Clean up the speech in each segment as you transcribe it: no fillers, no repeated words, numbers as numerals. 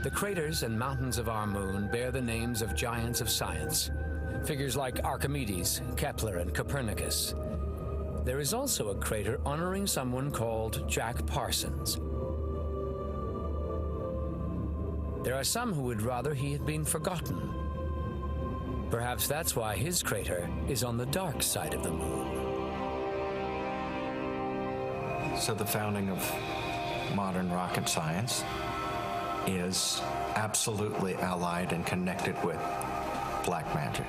The craters and mountains of our moon bear the names of giants of science, figures like Archimedes, Kepler, and Copernicus. There is also a crater honoring someone called Jack Parsons. There are some who would rather he had been forgotten. Perhaps that's why his crater is on the dark side of the moon. So the founding of modern rocket science is absolutely allied and connected with black magic.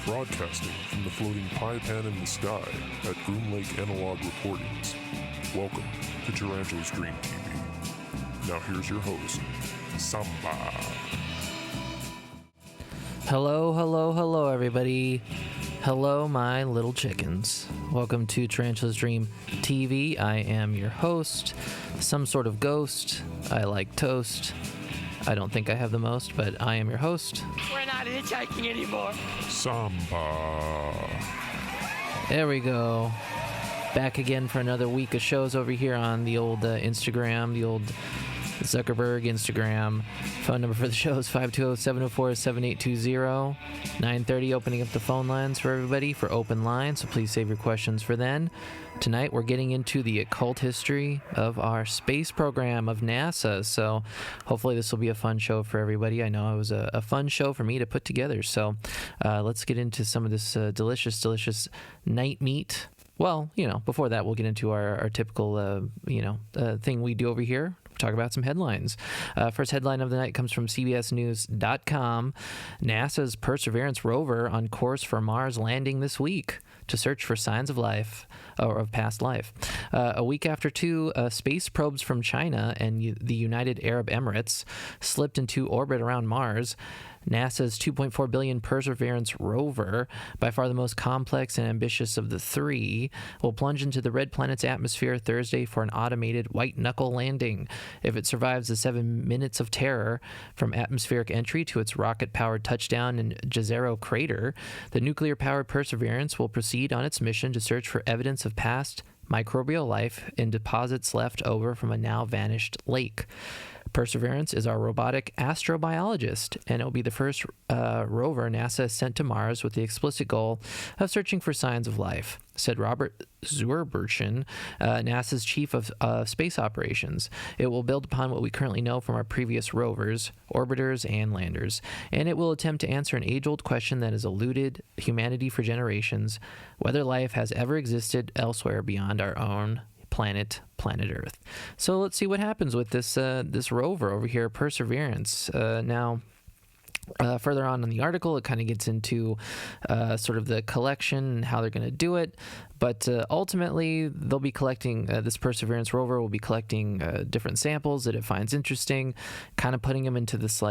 Broadcasting from the floating pie pan in the sky at Groom Lake Analog Recordings. Welcome to Tarantulas Dream TV. Now here's your host, Samba. Hello, everybody. Hello, my little chickens. Welcome to Tarantulas Dream TV. I am your host, some sort of ghost. I like toast. I don't think I have the most, but I am your host. We're not hitchhiking anymore. Samba. There we go. Back again for another week of shows over here on the old Instagram, the old Zuckerberg Instagram. Phone number for the show is 520-704-7820. 9:30, opening up the phone lines for everybody for open lines, so please save your questions for then. Tonight we're getting into the occult history of our space program of NASA, so hopefully this will be a fun show for everybody. I know it was a fun show for me to put together, so let's get into some of this delicious night meat. Well, before that we'll get into our typical, thing we do over here. Talk about some headlines. First headline of the night comes from CBSNews.com. NASA's Perseverance rover on course for Mars landing this week to search for signs of life or of past life. A week after two space probes from China and the United Arab Emirates slipped into orbit around Mars, NASA's $2.4 billion Perseverance rover, by far the most complex and ambitious of the three, will plunge into the red planet's atmosphere Thursday for an automated white-knuckle landing. If it survives the 7 minutes of terror from atmospheric entry to its rocket-powered touchdown in Jezero crater, the nuclear-powered Perseverance will proceed on its mission to search for evidence of past microbial life in deposits left over from a now-vanished lake. Perseverance is our robotic astrobiologist, and it will be the first rover NASA sent to Mars with the explicit goal of searching for signs of life, said Robert Zurbuchen, NASA's chief of space operations. It will build upon what we currently know from our previous rovers, orbiters, and landers, and it will attempt to answer an age-old question that has eluded humanity for generations: whether life has ever existed elsewhere beyond our own planet Earth. So let's see what happens with this rover over here, Perseverance. Now, further on in the article, it kind of gets into sort of the collection and how they're going to do it. But ultimately, they'll be collecting, this Perseverance rover will be collecting different samples that it finds interesting, kind of putting them into this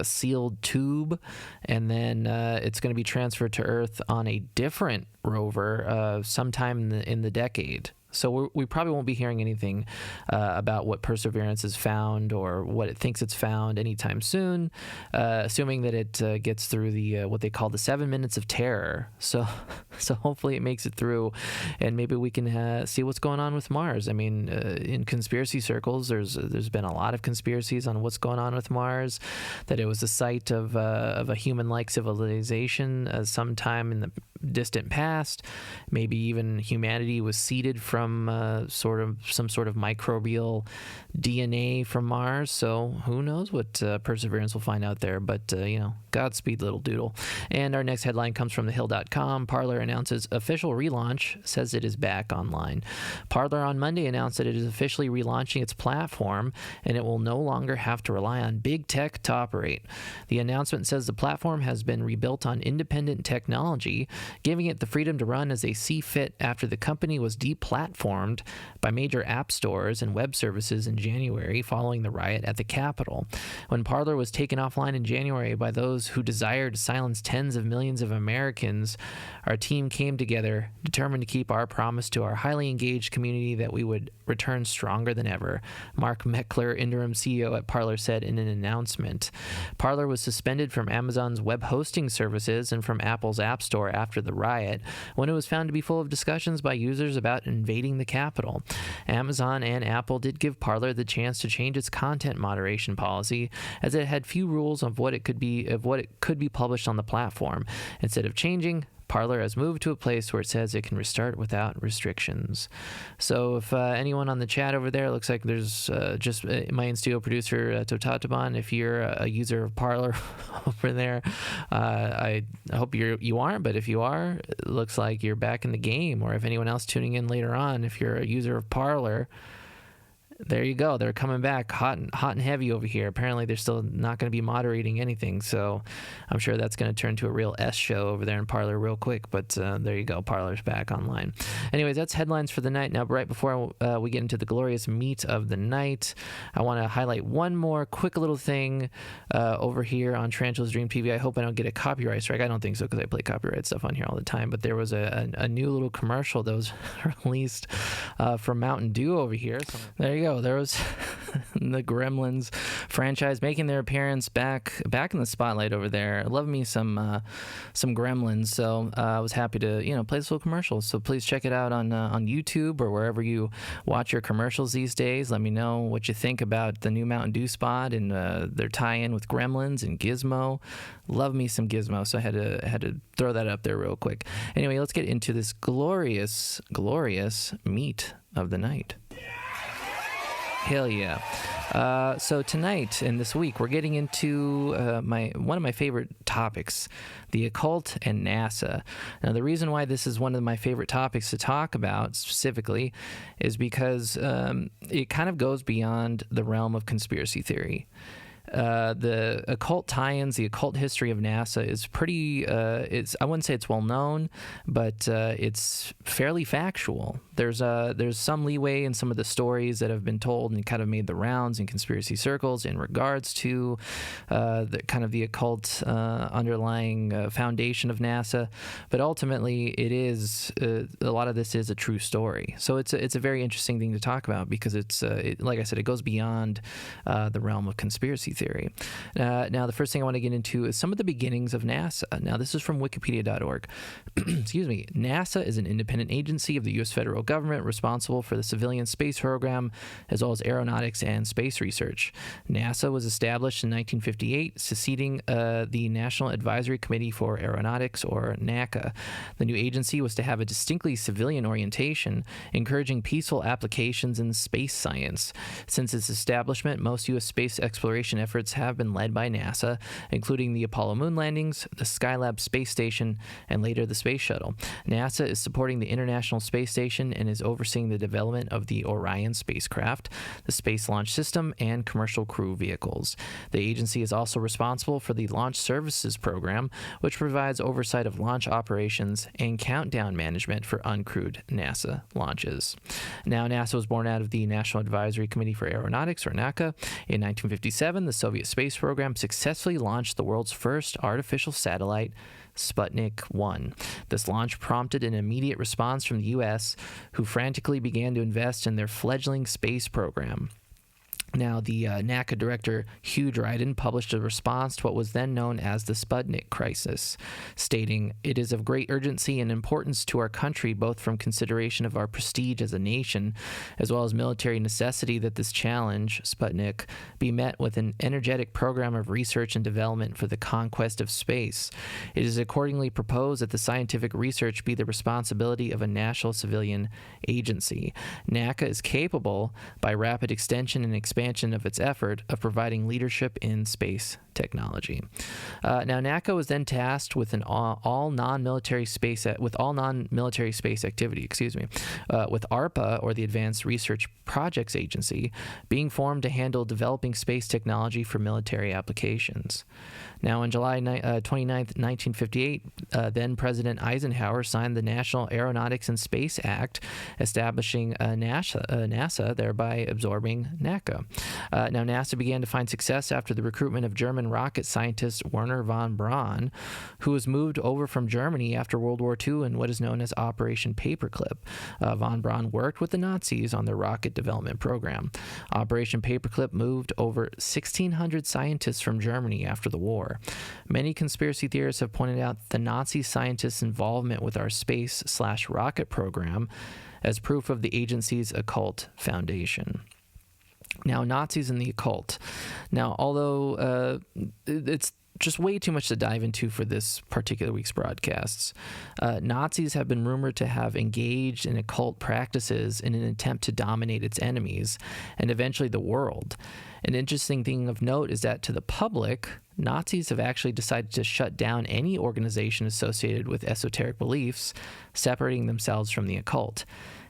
sealed tube, and then it's going to be transferred to Earth on a different rover sometime in the decade. So we probably won't be hearing anything about what Perseverance has found or what it thinks it's found anytime soon, assuming that it gets through the what they call the 7 minutes of terror. So hopefully it makes it through, and maybe we can see what's going on with Mars. I mean, in conspiracy circles, there's been a lot of conspiracies on what's going on with Mars, that it was the site of a human-like civilization sometime in the distant past. Maybe even humanity was seeded from some sort of microbial DNA from Mars. So who knows what Perseverance will find out there, but Godspeed, little doodle. And our next headline comes from thehill.com. Parler announces official relaunch, says it is back online. Parler on Monday announced that it is officially relaunching its platform, and it will no longer have to rely on big tech to operate. The announcement says the platform has been rebuilt on independent technology, giving it the freedom to run as they see fit after the company was deplatformed by major app stores and web services in January following the riot at the Capitol. When Parler was taken offline in January by those who desired to silence tens of millions of Americans, our team came together, determined to keep our promise to our highly engaged community that we would return stronger than ever, Mark Meckler, interim CEO at Parler, said in an announcement. Parler was suspended from Amazon's web hosting services and from Apple's App Store after after the riot, when it was found to be full of discussions by users about invading the Capitol. Amazon and Apple did give Parler the chance to change its content moderation policy, as it had few rules of what it could be published on the platform. Instead of changing, Parler has moved to a place where it says it can restart without restrictions. So if anyone on the chat over there, looks like there's just my in-studio producer, Totataban, if you're a user of Parler over there, I hope you aren't, but if you are, it looks like you're back in the game. Or if anyone else tuning in later on, if you're a user of Parler, there you go. They're coming back hot and heavy over here. Apparently, they're still not going to be moderating anything, so I'm sure that's going to turn to a real S show over there in Parler real quick. But there you go. Parler's back online. Anyways, that's headlines for the night. Now, right before we get into the glorious meat of the night, I want to highlight one more quick little thing over here on Tarantula's Dream TV. I hope I don't get a copyright strike. I don't think so, because I play copyright stuff on here all the time. But there was a new little commercial that was released from Mountain Dew over here. So there you go. There was the Gremlins franchise making their appearance back in the spotlight over there. Love me some Gremlins, so I was happy to play this little commercial. So please check it out on YouTube or wherever you watch your commercials these days. Let me know what you think about the new Mountain Dew spot and their tie-in with Gremlins and Gizmo. Love me some Gizmo, so I had to throw that up there real quick. Anyway, let's get into this glorious meat of the night. Hell yeah. So tonight and this week, we're getting into one of my favorite topics, the occult and NASA. Now, the reason why this is one of my favorite topics to talk about specifically is because it kind of goes beyond the realm of conspiracy theory. The occult tie-ins, the occult history of NASA is pretty, I wouldn't say it's well known, but it's fairly factual. There's some leeway in some of the stories that have been told and kind of made the rounds in conspiracy circles in regards to the occult underlying foundation of NASA, but ultimately it is a lot of this is a true story. So it's a very interesting thing to talk about because like I said, it goes beyond the realm of conspiracy theory. Now, the first thing I want to get into is some of the beginnings of NASA. Now, this is from wikipedia.org. Excuse me. NASA is an independent agency of the U.S. federal government responsible for the civilian space program, as well as aeronautics and space research. NASA was established in 1958, succeeding the National Advisory Committee for Aeronautics, or NACA. The new agency was to have a distinctly civilian orientation, encouraging peaceful applications in space science. Since its establishment, most U.S. space exploration efforts have been led by NASA, including the Apollo moon landings, the Skylab space station, and later the Space Shuttle. NASA is supporting the International Space Station and is overseeing the development of the Orion spacecraft, the Space Launch System, and commercial crew vehicles. The agency is also responsible for the Launch Services Program, which provides oversight of launch operations and countdown management for uncrewed NASA launches. Now, NASA was born out of the National Advisory Committee for Aeronautics, or NACA. In 1957, the Soviet space program successfully launched the world's first artificial satellite, Sputnik 1. This launch prompted an immediate response from the U.S., who frantically began to invest in their fledgling space program. Now, the NACA director, Hugh Dryden, published a response to what was then known as the Sputnik crisis, stating, "It is of great urgency and importance to our country, both from consideration of our prestige as a nation, as well as military necessity, that this challenge, Sputnik, be met with an energetic program of research and development for the conquest of space. It is accordingly proposed that the scientific research be the responsibility of a national civilian agency. NACA is capable, by rapid extension and expansion of its effort, of providing leadership in space technology." Now, NACA was then tasked with all non-military space activity. With ARPA, or the Advanced Research Projects Agency, being formed to handle developing space technology for military applications. Now, on July 29th, 1958, then President Eisenhower signed the National Aeronautics and Space Act, establishing NASA, thereby absorbing NACA. Now, NASA began to find success after the recruitment of German German rocket scientist Werner von Braun, who was moved over from Germany after World War II in what is known as Operation Paperclip. Von Braun worked with the Nazis on their rocket development program. Operation Paperclip moved over 1,600 scientists from Germany after the war. Many conspiracy theorists have pointed out the Nazi scientists' involvement with our space/rocket program as proof of the agency's occult foundation. Now, Nazis and the occult. Now, although it's just way too much to dive into for this particular week's broadcasts, Nazis have been rumored to have engaged in occult practices in an attempt to dominate its enemies and eventually the world. An interesting thing of note is that to the public, Nazis have actually decided to shut down any organization associated with esoteric beliefs, separating themselves from the occult.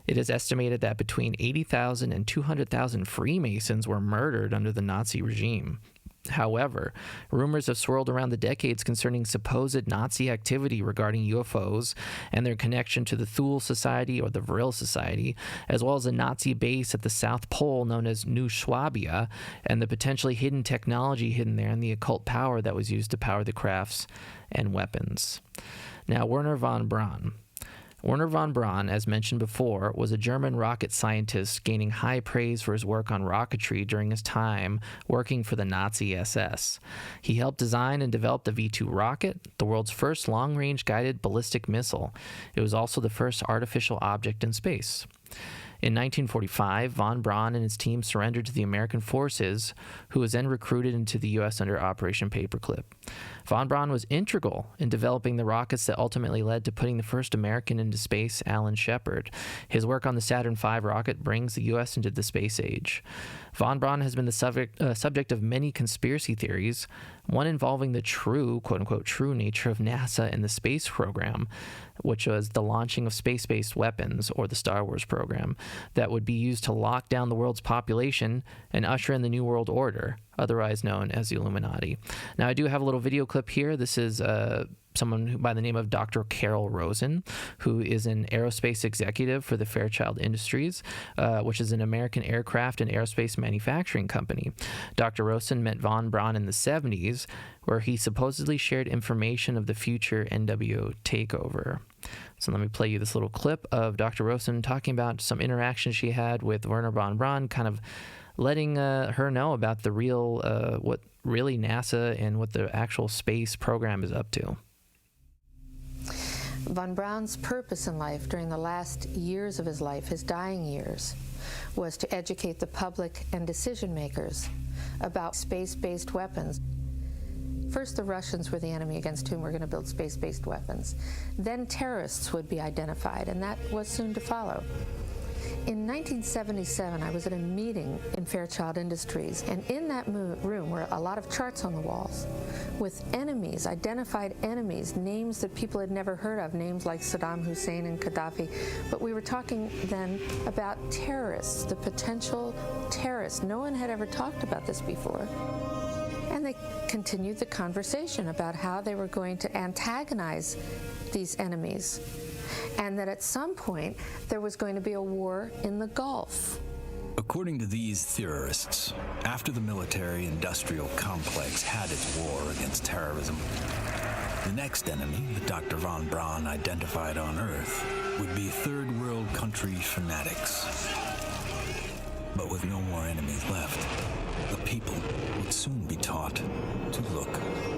It is estimated that between 80,000 and 200,000 Freemasons were murdered under the Nazi regime. However, rumors have swirled around the decades concerning supposed Nazi activity regarding UFOs and their connection to the Thule Society or the Vril Society, as well as a Nazi base at the South Pole known as New Swabia, and the potentially hidden technology hidden there and the occult power that was used to power the crafts and weapons. Now, Werner von Braun. Werner von Braun, as mentioned before, was a German rocket scientist gaining high praise for his work on rocketry during his time working for the Nazi SS. He helped design and develop the V-2 rocket, the world's first long-range guided ballistic missile. It was also the first artificial object in space. In 1945, von Braun and his team surrendered to the American forces, who was then recruited into the U.S. under Operation Paperclip. Von Braun was integral in developing the rockets that ultimately led to putting the first American into space, Alan Shepard. His work on the Saturn V rocket brings the U.S. into the space age. Von Braun has been the subject of many conspiracy theories, one involving the true, quote-unquote, true nature of NASA and the space program, which was the launching of space-based weapons, or the Star Wars program, that would be used to lock down the world's population and usher in the New World Order, otherwise known as the Illuminati. Now, I do have a little video clip here. This is someone by the name of Dr. Carol Rosen, who is an aerospace executive for the Fairchild Industries, which is an American aircraft and aerospace manufacturing company. Dr. Rosen met von Braun in the 70s, where he supposedly shared information of the future NWO takeover. So let me play you this little clip of Dr. Rosen talking about some interaction she had with Werner von Braun, kind of letting her know about the real, what really NASA and what the actual space program is up to. Von Braun's purpose in life during the last years of his life, his dying years, was to educate the public and decision makers about space-based weapons. First, the Russians were the enemy against whom we're going to build space-based weapons. Then terrorists would be identified, and that was soon to follow. In 1977, I was at a meeting in Fairchild Industries, and in that room were a lot of charts on the walls with enemies, identified enemies, names that people had never heard of, names like Saddam Hussein and Gaddafi. But we were talking then about terrorists, the potential terrorists. No one had ever talked about this before. And they continued the conversation about how they were going to antagonize these enemies, and that at some point there was going to be a war in the Gulf. According to these theorists, after the military-industrial complex had its war against terrorism, the next enemy that Dr. von Braun identified on Earth would be third world country fanatics. But with no more enemies left, the people would soon be taught to look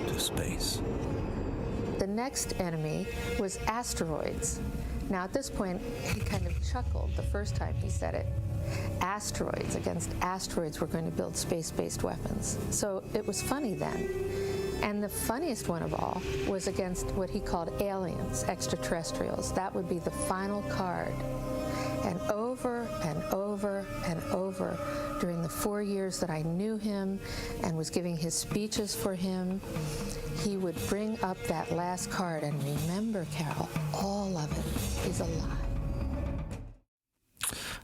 to space. The next enemy was asteroids. Now, at this point, he kind of chuckled the first time he said it. Asteroids, against asteroids, we're going to build space-based weapons. So it was funny then. And the funniest one of all was against what he called aliens, extraterrestrials. That would be the final card. And over and over and over, during the 4 years that I knew him and was giving his speeches for him, he would bring up that last card. And remember, Carol, all of it is a lie.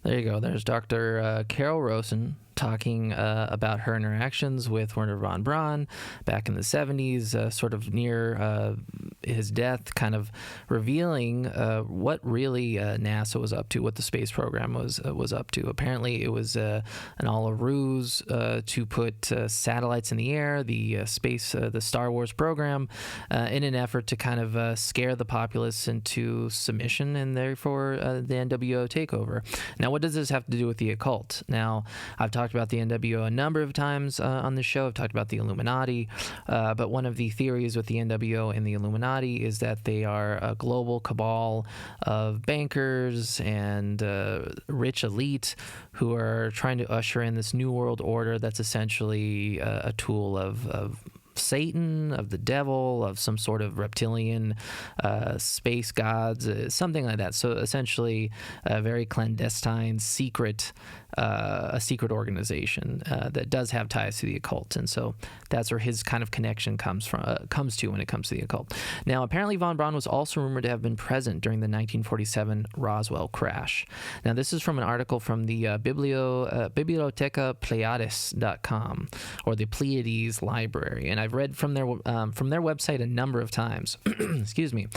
There you go. There's Dr. Carol Rosen talking about her interactions with Werner von Braun back in the 70s, sort of near his death, kind of revealing what really NASA was up to, what the space program was up to. Apparently, it was an all a ruse to put satellites in the air, the Star Wars program, in an effort to kind of scare the populace into submission and therefore the NWO takeover. Now, what does this have to do with the occult? Now, I've talked about the NWO a number of times on the show. I've talked about the Illuminati, but one of the theories with the NWO and the Illuminati is that they are a global cabal of bankers and rich elite who are trying to usher in this new world order that's essentially a tool of Satan, of the devil, of some sort of reptilian space gods, something like that. So essentially a very clandestine, a secret organization that does have ties to the occult. And so that's where his kind of connection comes to when it comes to the occult. Now, apparently von Braun was also rumored to have been present during the 1947 Roswell crash. Now, this is from an article from the biblioteca.pleiades.com, or the Pleiades Library. And I've read from their website a number of times. Excuse me.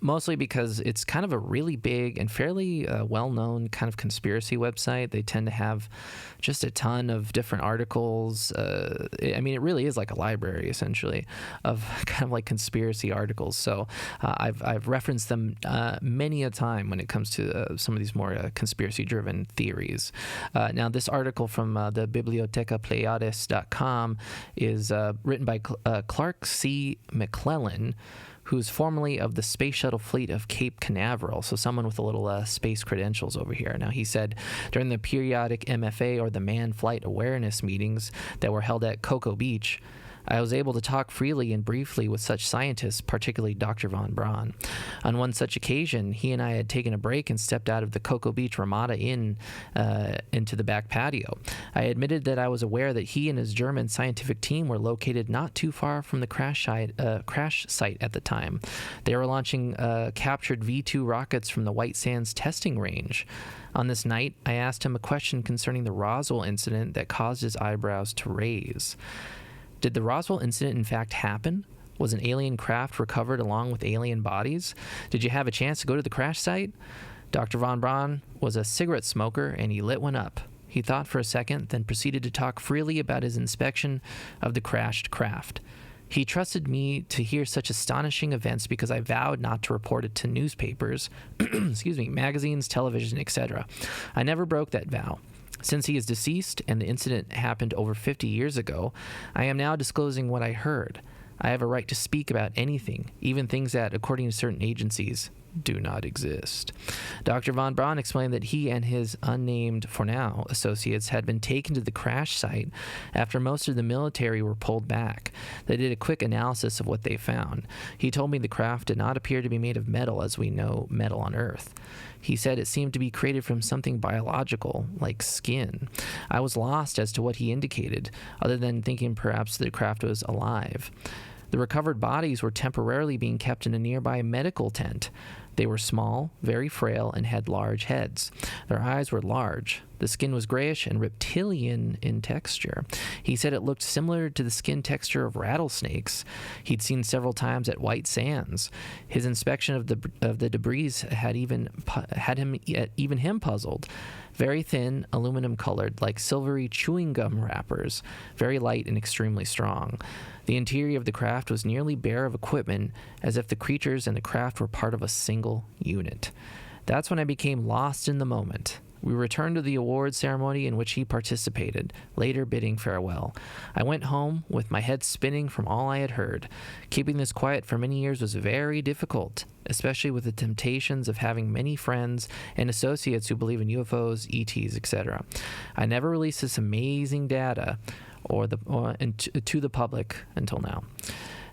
Mostly because it's kind of a really big and fairly well-known kind of conspiracy website. They tend to have just a ton of different articles. I mean, it really is like a library, essentially, of kind of like conspiracy articles. So I've referenced them many a time when it comes to some of these more conspiracy-driven theories. Now, this article from the bibliotecapleiades.com is written by Clark C. McClellan, who's formerly of the Space Shuttle Fleet of Cape Canaveral, so someone with a little space credentials over here. Now, he said, during the periodic MFA, or the Manned Flight Awareness meetings that were held at Cocoa Beach, I was able to talk freely and briefly with such scientists, particularly Dr. von Braun. On one such occasion, he and I had taken a break and stepped out of the Cocoa Beach Ramada Inn into the back patio. I admitted that I was aware that he and his German scientific team were located not too far from the crash site at the time. They were launching captured V-2 rockets from the White Sands testing range. On this night, I asked him a question concerning the Roswell incident that caused his eyebrows to raise. Did the Roswell incident in fact happen? Was an alien craft recovered along with alien bodies? Did you have a chance to go to the crash site? Dr. von Braun was a cigarette smoker, and he lit one up. He thought for a second, then proceeded to talk freely about his inspection of the crashed craft. He trusted me to hear such astonishing events because I vowed not to report it to newspapers, magazines, television, etc. I never broke that vow. Since he is deceased and the incident happened over 50 years ago, I am now disclosing what I heard. I have a right to speak about anything, even things that, according to certain agencies, do not exist. Dr. von Braun explained that he and his unnamed, for now, associates had been taken to the crash site after most of the military were pulled back. They did a quick analysis of what they found. He told me the craft did not appear to be made of metal as we know metal on Earth. He said it seemed to be created from something biological, like skin. I was lost as to what he indicated, other than thinking perhaps the craft was alive. The recovered bodies were temporarily being kept in a nearby medical tent. They were small, very frail, and had large heads. Their eyes were large. The skin was grayish and reptilian in texture. He said it looked similar to the skin texture of rattlesnakes he'd seen several times at White Sands. His inspection of the debris had even him puzzled. Very thin, aluminum-colored, like silvery chewing gum wrappers, very light and extremely strong. The interior of the craft was nearly bare of equipment, as if the creatures and the craft were part of a single unit. That's when I became lost in the moment. We returned to the awards ceremony in which he participated, later bidding farewell. I went home with my head spinning from all I had heard. Keeping this quiet for many years was very difficult, especially with the temptations of having many friends and associates who believe in UFOs, ETs, etc. I never released this amazing data to the public until now.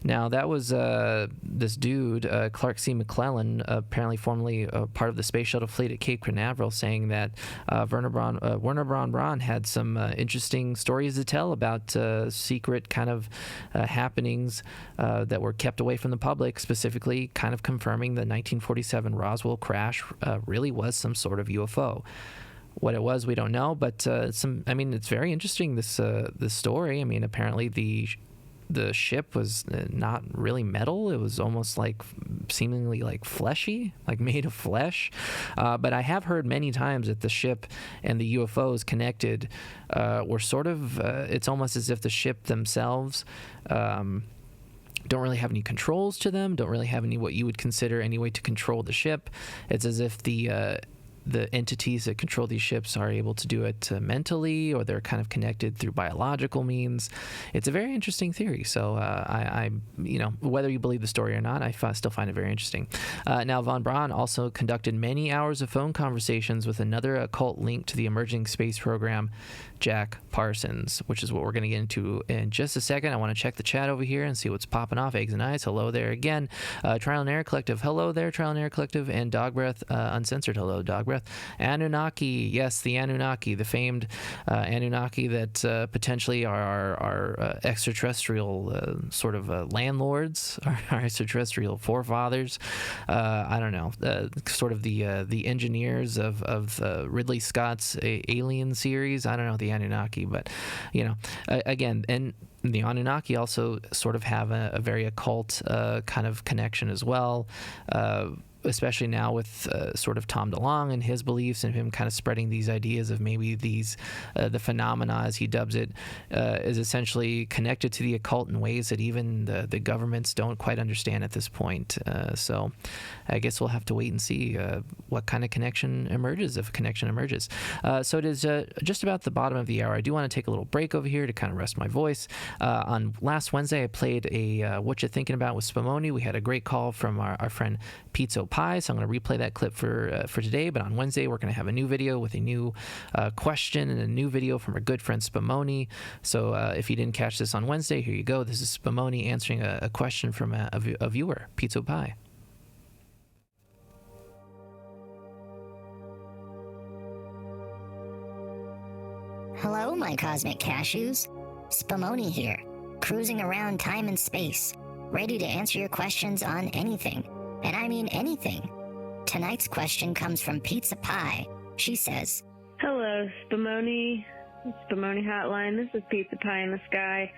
Now, that was this dude, Clark C. McClellan, apparently formerly part of the Space Shuttle Fleet at Cape Canaveral, saying that Werner von Braun had some interesting stories to tell about secret kind of happenings that were kept away from the public, specifically kind of confirming the 1947 Roswell crash really was some sort of UFO. What it was, we don't know, but it's very interesting, this story. I mean, apparently the the ship was not really metal. It was almost like seemingly like fleshy, like made of flesh. But I have heard many times that the ship and the UFOs connected were sort of, it's almost as if the ship themselves don't really have any controls to them, don't really have any what you would consider any way to control the ship. It's as if the entities that control these ships are able to do it mentally, or they're kind of connected through biological means. It's a very interesting theory. So I whether you believe the story or not, I still find it very interesting. Now, von Braun also conducted many hours of phone conversations with another occult link to the emerging space program, Jack Parsons, which is what we're going to get into in just a second. I want to check the chat over here and see what's popping off. Eggs and Eyes, hello there again. Trial and Error Collective, hello there, Trial and Error Collective. And Dog Breath Uncensored, hello, Dog Breath. Anunnaki, yes, the Anunnaki, the famed Anunnaki that potentially are our extraterrestrial sort of landlords, our extraterrestrial forefathers. I don't know, sort of the engineers of Ridley Scott's Alien series. I don't know the Anunnaki, but again, and the Anunnaki also sort of have a very occult kind of connection as well. Especially now with sort of Tom DeLonge and his beliefs, and him kind of spreading these ideas of maybe these the phenomena, as he dubs it, is essentially connected to the occult in ways that even the governments don't quite understand at this point. So I guess we'll have to wait and see what kind of connection emerges, if a connection emerges. So it is just about the bottom of the hour. I do want to take a little break over here to kind of rest my voice. On last Wednesday, I played a What You Thinking About with Spumoni. We had a great call from our friend Pizza Pie, so I'm going to replay that clip for today. But on Wednesday, we're going to have a new video with a new question and a new video from our good friend Spumoni. So if you didn't catch this on Wednesday, here you go. This is Spumoni answering a question from a viewer, Pizza Pie. Hello, my cosmic cashews. Spumoni here, cruising around time and space, ready to answer your questions on anything. And I mean anything. Tonight's question comes from Pizza Pie. She says, hello, Spumoni Hotline. This is Pizza Pie in the Sky.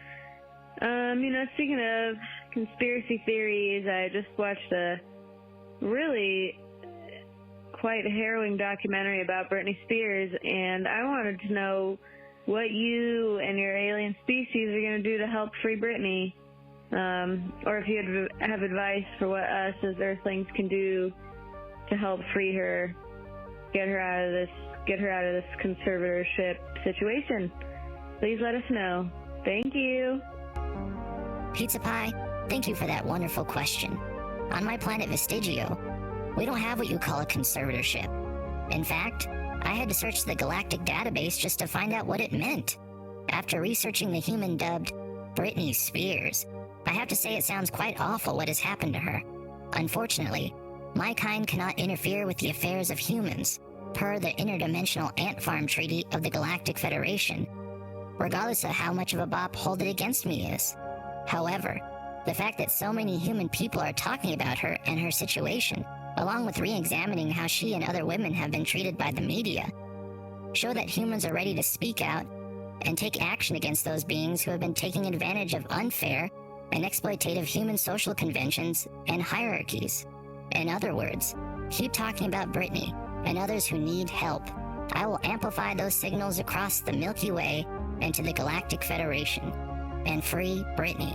Speaking of conspiracy theories, I just watched a really quite harrowing documentary about Britney Spears, and I wanted to know what you and your alien species are going to do to help free Britney. Or if you have advice for what us as Earthlings can do to help free her, get her out of this conservatorship situation, please let us know. Thank you. Pizza Pie, thank you for that wonderful question. On my planet Vestigio, we don't have what you call a conservatorship. In fact, I had to search the galactic database just to find out what it meant. After researching the human dubbed Britney Spears, I have to say it sounds quite awful what has happened to her. Unfortunately, my kind cannot interfere with the affairs of humans, per the Interdimensional Ant Farm Treaty of the Galactic Federation, regardless of how much of a bop Hold It Against Me is. However, the fact that so many human people are talking about her and her situation, along with re-examining how she and other women have been treated by the media, show that humans are ready to speak out and take action against those beings who have been taking advantage of unfair and exploitative human social conventions and hierarchies. In other words, keep talking about Britney and others who need help. I will amplify those signals across the Milky Way and to the Galactic Federation, and free Britney.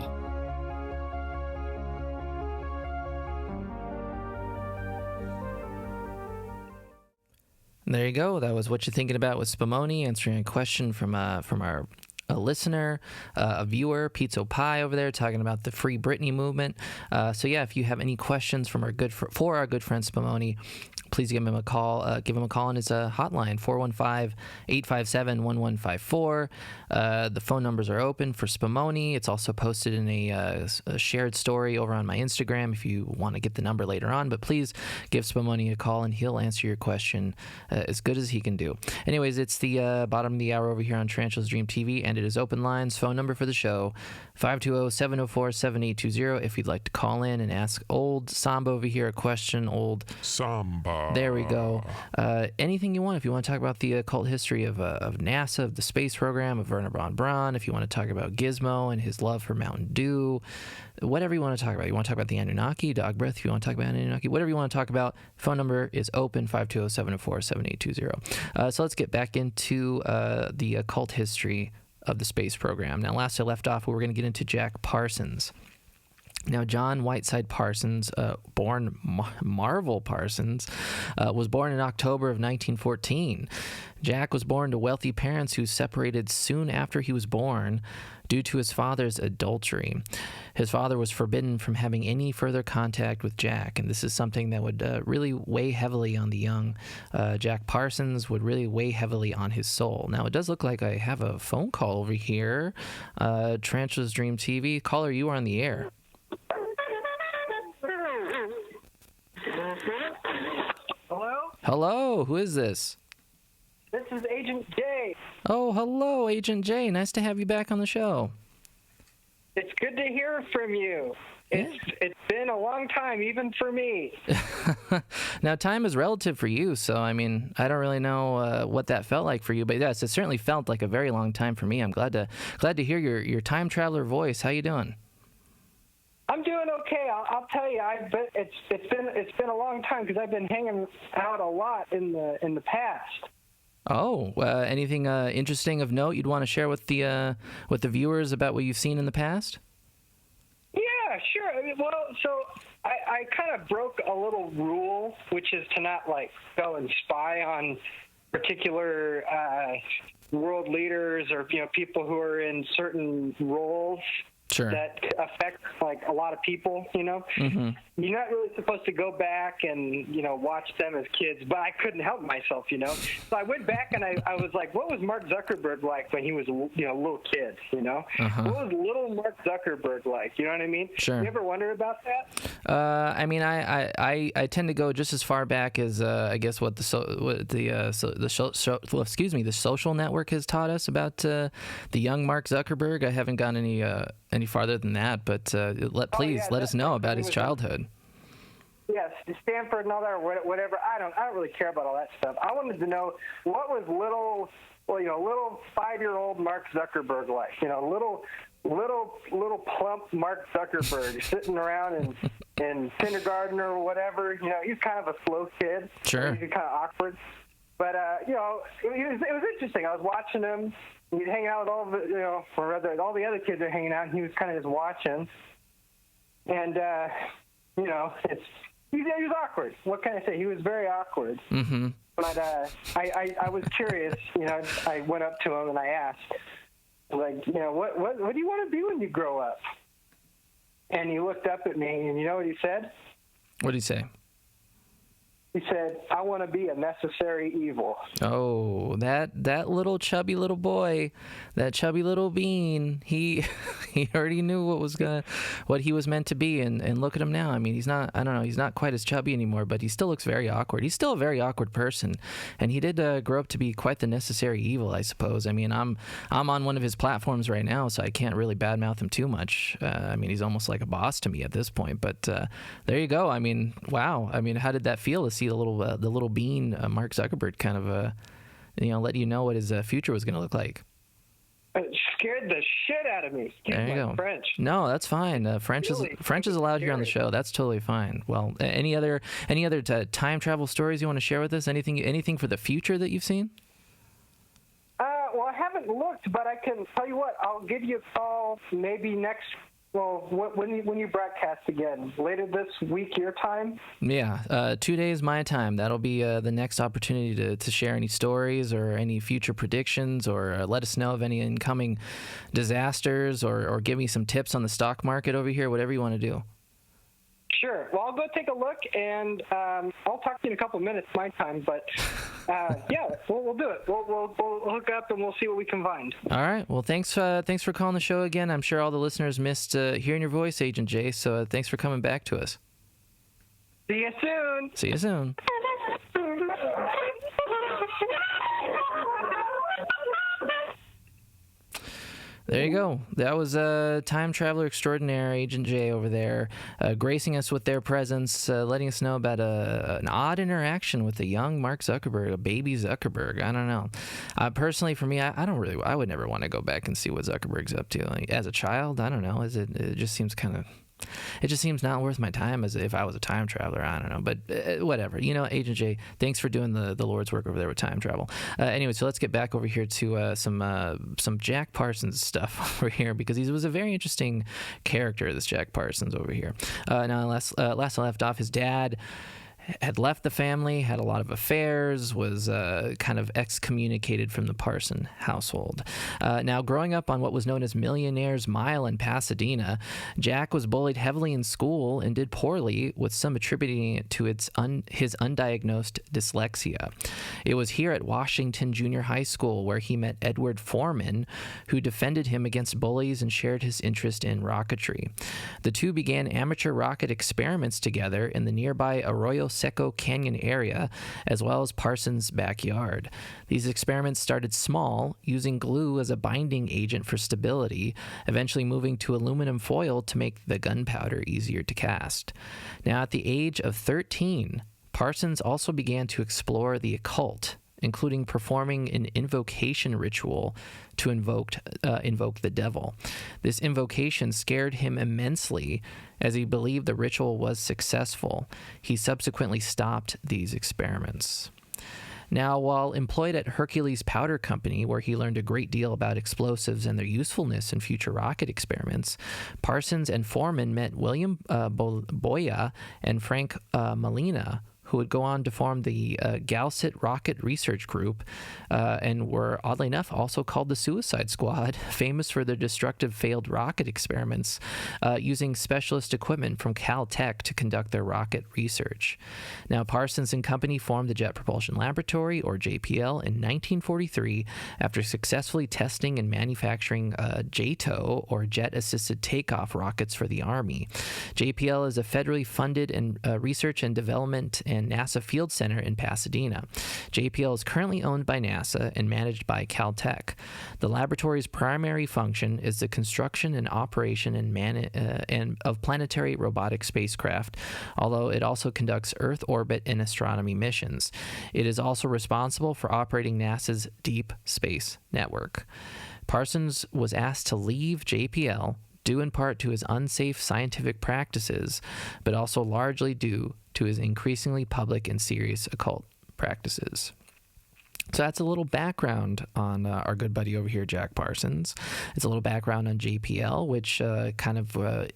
There you go. That was What You're Thinking About with Spumoni, answering a question from our listener, a viewer, Pizza Pie over there, talking about the Free Britney movement. So yeah, if you have any questions from our good friend Spumoni, please give him a call. Give him a call on his hotline, 415-857-1154. The phone numbers are open for Spumoni. It's also posted in a shared story over on my Instagram if you want to get the number later on. But please give Spumoni a call, and he'll answer your question as good as he can do. Anyways, it's the bottom of the hour over here on Tarantula's Dream TV, and Again, it is open lines. Phone number for the show, 520-704-7820. If you'd like to call in and ask old Samba over here a question, old Samba. There we go. Anything you want. If you want to talk about the occult history of NASA, of the space program, of Werner von Braun, if you want to talk about Gizmo and his love for Mountain Dew, whatever you want to talk about. You want to talk about the Anunnaki, dog breath, if you want to talk about Anunnaki, whatever you want to talk about, phone number is open, 520-704-7820. So let's get back into the occult history of the space program. Now, last I left off, we were going to get into Jack Parsons. Now, John Whiteside Parsons, born Marvel Parsons, was born in October of 1914. Jack was born to wealthy parents who separated soon after he was born due to his father's adultery. His father was forbidden from having any further contact with Jack, and this is something that would really weigh heavily on the young Jack Parsons, would really weigh heavily on his soul. Now, it does look like I have a phone call over here. Tarantula's Dream TV. Caller, you are on the air. Hello? Hello, who is this? This is Agent J. Oh, hello, Agent J. Nice to have you back on the show. It's good to hear from you. It's been a long time, even for me. Now, time is relative for you, so, I mean, I don't really know what that felt like for you, but yes, it certainly felt like a very long time for me. I'm glad to hear your time traveler voice. How you doing? I'm doing okay. I'll tell you. It's been a long time because I've been hanging out a lot in the past. Oh, anything interesting of note you'd want to share with the viewers about what you've seen in the past? Yeah, sure. I mean, well, so I kind of broke a little rule, which is to not go and spy on particular world leaders or people who are in certain roles. Sure. That affect a lot of people, Mm-hmm. You're not really supposed to go back and, watch them as kids, but I couldn't help myself, So I went back and I was like, what was Mark Zuckerberg like when he was, a little kid, Uh-huh. What was little Mark Zuckerberg like? You know what I mean? Sure. You ever wonder about that? I mean, I tend to go just as far back as I guess what the social network has taught us about the young Mark Zuckerberg. I haven't gone any farther than that, but let us know about his childhood. Yes, Stanford and all that, or whatever. I don't really care about all that stuff. I wanted to know what was little 5-year-old Mark Zuckerberg like. Little plump Mark Zuckerberg sitting around in kindergarten or whatever. He's kind of a slow kid. Sure. He's kind of awkward, but it was interesting. I was watching him. He'd hang out with all the other kids are hanging out, and he was kind of just watching. And he was awkward. What can I say? He was very awkward. Mm-hmm. But I was curious. I went up to him and I asked, what do you want to be when you grow up? And he looked up at me, and you know what he said? What did he say? He said, I want to be a necessary evil. Oh, that little chubby little boy, that chubby little bean, he already knew what he was meant to be, and look at him now. I mean, he's not quite as chubby anymore, but he still looks very awkward. He's still a very awkward person, and he did grow up to be quite the necessary evil, I suppose. I mean, I'm on one of his platforms right now, so I can't really badmouth him too much. I mean, he's almost like a boss to me at this point, but there you go. I mean, wow. I mean, how did that feel to see the little bean Mark Zuckerberg kind of let you know what his future was going to look like? It scared the shit out of me. There you go. French. No, that's fine. French is allowed here on the show. That's totally fine. Well, any other time travel stories you want to share with us? Anything for the future that you've seen? Well, I haven't looked, but I can tell you what. I'll give you a call maybe next. Well, when you broadcast again? Later this week, your time? Yeah, 2 days my time. That'll be the next opportunity to share any stories or any future predictions, or let us know of any incoming disasters, or give me some tips on the stock market over here, whatever you want to do. Sure. Well, I'll go take a look, and I'll talk to you in a couple of minutes, my time. But yeah, we'll do it. We'll hook up, and we'll see what we can find. All right. Well, thanks for calling the show again. I'm sure all the listeners missed hearing your voice, Agent J. So thanks for coming back to us. See you soon. See you soon. There you go. That was time traveler extraordinaire, Agent J over there, gracing us with their presence, letting us know about an odd interaction with a young Mark Zuckerberg, a baby Zuckerberg. I don't know. Personally, for me, I would never want to go back and see what Zuckerberg's up to. Like, as a child, I don't know. It just seems not worth my time as if I was a time traveler. I don't know, but whatever. Agent J, thanks for doing the Lord's work over there with time travel. Anyway, so let's get back over here to some Jack Parsons stuff over here, because he was a very interesting character, this Jack Parsons over here. Now, last I left off, his dad had left the family, had a lot of affairs, was kind of excommunicated from the Parson household. Now, growing up on what was known as Millionaire's Mile in Pasadena, Jack was bullied heavily in school and did poorly, with some attributing it to his undiagnosed dyslexia. It was here at Washington Junior High School where he met Edward Foreman, who defended him against bullies and shared his interest in rocketry. The two began amateur rocket experiments together in the nearby Arroyo Seco Canyon area, as well as Parsons' backyard. These experiments started small, using glue as a binding agent for stability, eventually moving to aluminum foil to make the gunpowder easier to cast. Now, at the age of 13, Parsons also began to explore the occult, including performing an invocation ritual to invoke the devil. This invocation scared him immensely, as he believed the ritual was successful. He subsequently stopped these experiments. Now, while employed at Hercules Powder Company, where he learned a great deal about explosives and their usefulness in future rocket experiments, Parsons and Foreman met William Boya and Frank Molina, who would go on to form the Galset Rocket Research Group, and were, oddly enough, also called the Suicide Squad, famous for their destructive failed rocket experiments, using specialist equipment from Caltech to conduct their rocket research. Now, Parsons and Company formed the Jet Propulsion Laboratory, or JPL, in 1943 after successfully testing and manufacturing JATO, or Jet-Assisted Takeoff rockets for the Army. JPL is a federally funded and research and development and NASA Field Center in Pasadena. JPL is currently owned by NASA and managed by Caltech. The laboratory's primary function is the construction and operation and of planetary robotic spacecraft, although it also conducts Earth orbit and astronomy missions. It is also responsible for operating NASA's Deep Space Network. Parsons was asked to leave JPL, due in part to his unsafe scientific practices, but also largely due to his increasingly public and serious occult practices. So that's a little background on our good buddy over here, Jack Parsons. It's a little background on JPL, which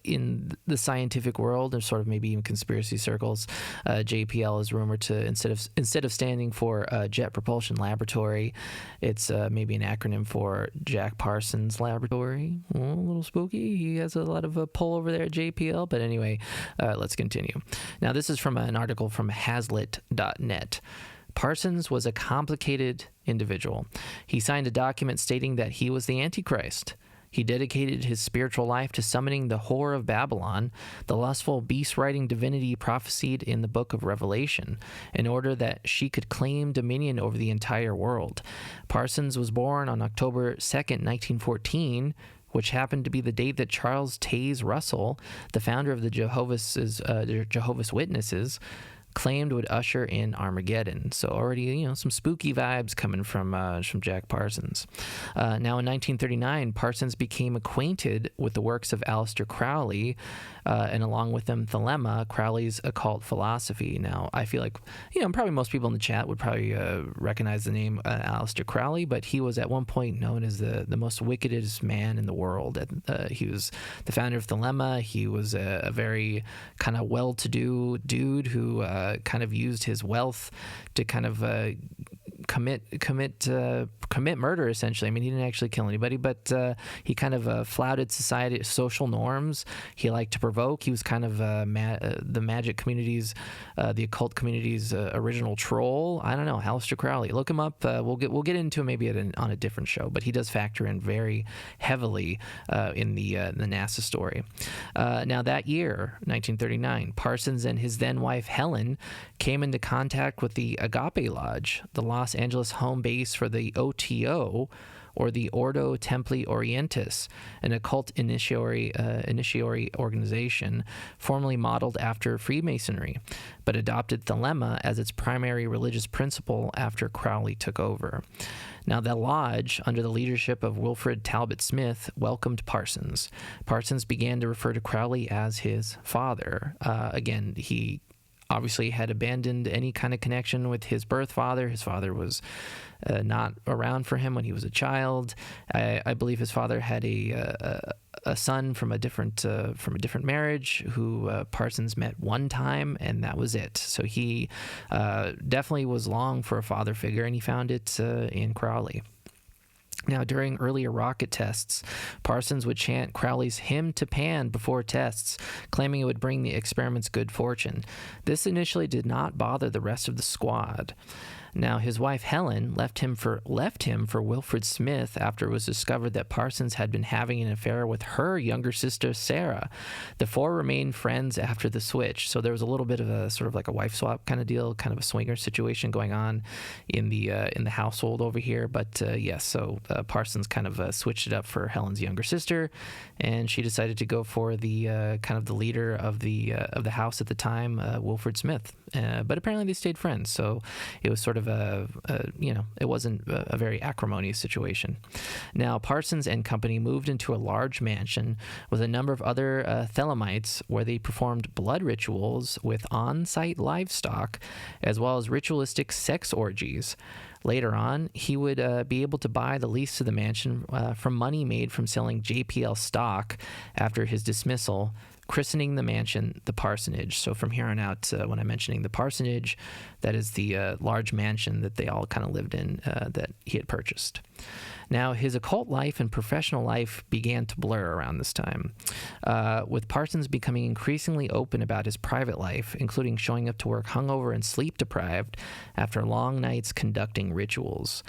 in the scientific world, or sort of maybe even conspiracy circles, JPL is rumored to, instead of standing for Jet Propulsion Laboratory, it's maybe an acronym for Jack Parsons Laboratory. A little spooky. He has a lot of a pull over there at JPL. But anyway, let's continue. Now, this is from an article from Hazlitt.net. Parsons was a complicated individual. He signed a document stating that he was the Antichrist. He dedicated his spiritual life to summoning the whore of Babylon, the lustful, beast-riding divinity prophesied in the book of Revelation, in order that she could claim dominion over the entire world. Parsons was born on October 2nd, 1914, which happened to be the date that Charles Taze Russell, the founder of the Jehovah's Witnesses, claimed would usher in Armageddon. So already, some spooky vibes coming from Jack Parsons. Now, in 1939, Parsons became acquainted with the works of Aleister Crowley, and along with them, Thelemic, Crowley's occult philosophy. Now, I feel like, probably most people in the chat would probably recognize the name Aleister Crowley, but he was at one point known as the most wickedest man in the world. He was the founder of Thelemic. He was a very kind of well-to-do dude who kind of used his wealth to kind of commit murder, essentially. I mean, he didn't actually kill anybody, but he kind of flouted social norms. He liked to provoke. He was kind of the magic community's, the occult community's original troll. I don't know, Aleister Crowley. Look him up. We'll get into him maybe on a different show, but he does factor in very heavily in the NASA story. Now, that year, 1939, Parsons and his then wife Helen came into contact with the Agape Lodge, the Los Angeles home base for the OTO, or the Ordo Templi Orientis, an occult initiatory organization formerly modeled after Freemasonry, but adopted Thelema as its primary religious principle after Crowley took over. Now, the lodge, under the leadership of Wilfred Talbot Smith, welcomed Parsons. Parsons began to refer to Crowley as his father. Again, he obviously had abandoned any kind of connection with his birth father. His father was not around for him when he was a child. I believe his father had a son from a different marriage who Parsons met one time, and that was it. So he definitely was longing for a father figure, and he found it in Crowley. Now, during earlier rocket tests, Parsons would chant Crowley's Hymn to Pan before tests, claiming it would bring the experiments good fortune. This initially did not bother the rest of the squad. Now, his wife Helen left him for Wilfred Smith after it was discovered that Parsons had been having an affair with her younger sister Sarah. The four remained friends after the switch, so there was a little bit of a sort of like a wife swap kind of deal, kind of a swinger situation going on in the household over here. But yes, so Parsons kind of switched it up for Helen's younger sister, and she decided to go for the kind of the leader of the house at the time, Wilfred Smith. But apparently they stayed friends, so it was sort of it wasn't a very acrimonious situation. Now, Parsons and company moved into a large mansion with a number of other Thelemites where they performed blood rituals with on-site livestock, as well as ritualistic sex orgies. Later on, he would be able to buy the lease to the mansion from money made from selling JPL stock after his dismissal, christening the mansion the Parsonage. So from here on out, when I'm mentioning the Parsonage, that is the large mansion that they all kind of lived in that he had purchased. Now, his occult life and professional life began to blur around this time, with Parsons becoming increasingly open about his private life, including showing up to work hungover and sleep-deprived after long nights conducting rituals.